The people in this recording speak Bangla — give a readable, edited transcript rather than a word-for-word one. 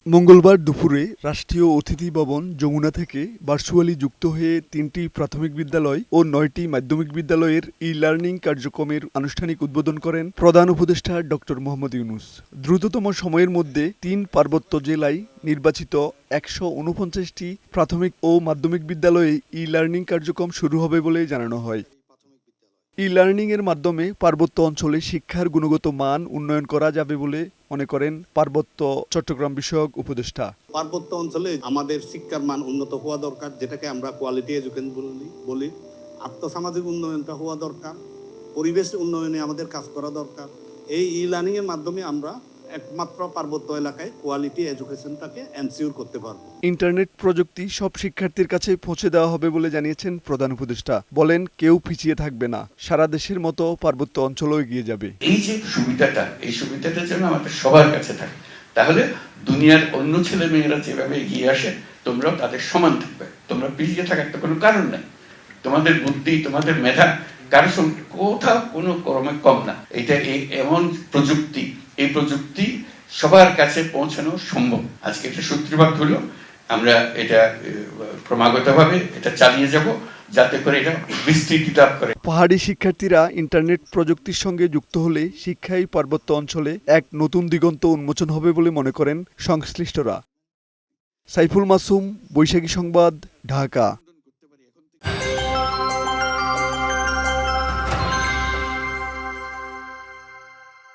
মঙ্গলবার দুপুরে রাষ্ট্রীয় অতিথি ভবন যমুনা থেকে ভার্চুয়ালি যুক্ত হয়ে ৩টি প্রাথমিক বিদ্যালয় ও ৯টি মাধ্যমিক বিদ্যালয়ের ই-লার্নিং কার্যক্রমের আনুষ্ঠানিক উদ্বোধন করেন প্রধান উপদেষ্টা ড. মোহাম্মদ ইউনূস। দ্রুততম সময়ের মধ্যে ৩ পার্বত্য জেলায় নির্বাচিত ১৪৯টি প্রাথমিক ও মাধ্যমিক বিদ্যালয়ে ই-লার্নিং কার্যক্রম শুরু হবে বলে জানানো হয়। ই-লার্নিংয়ের মাধ্যমে পার্বত্য অঞ্চলে শিক্ষার গুণগত মান উন্নয়ন করা যাবে বলে মনে করেন পার্বত্য চট্টগ্রাম বিষয়ক উপদেষ্টা। পার্বত্য অঞ্চলে আমাদের শিক্ষার মান উন্নত হওয়া দরকার, যেটাকে আমরা কোয়ালিটি এডুকেশন বলি। আর্থসামাজিক উন্নয়নটা হওয়া দরকার, পরিবেশ উন্নয়নে আমাদের কাজ করা দরকার। এই ই-লার্নিং এর মাধ্যমে আমরা একমাত্র পার্বত্য এলাকায় কোয়ালিটি এডুকেশনটাকে এনসিওর করতে পারবো। ইন্টারনেট প্রযুক্তি সব শিক্ষার্থীর কাছে পৌঁছে দেওয়া হবে বলে জানিয়েছেন প্রধান উপদেষ্টা। বলেন, কেউ পিছিয়ে থাকবে না, সারা দেশের মতো পার্বত্য অঞ্চলও এগিয়ে যাবে। এই যে সুবিধাটা যেন আমাদের সবার কাছে থাকে, তাহলে দুনিয়ার অন্য ছেলে মেয়েরা যেভাবে এগিয়ে আসে তোমরাও তাদের সমান থাকবে। তোমরা পিছিয়ে থাকার তো কোনো কারণ নাই। তোমাদের বুদ্ধি, তোমাদের মেধা কারোর সঙ্গে কোথাও কোনো ক্রমে কম না। এটা এমন প্রযুক্তি, এই প্রযুক্তি সবার কাছে পৌঁছানো সম্ভব। আজকে এটা সূত্রপাত হলো, আমরা এটা ক্রমাগতভাবে এটা চালিয়ে যাব, যাতে করে এটা বিস্তৃতি লাভ করে। পাহাড়ি শিক্ষার্থীরা ইন্টারনেট প্রযুক্তির সঙ্গে যুক্ত হলে শিক্ষাই পার্বত্য অঞ্চলে এক নতুন দিগন্ত উন্মোচন হবে বলে মনে করেন সংশ্লিষ্টরা। সাইফুল মাসুম, বৈশাখী সংবাদ, ঢাকা।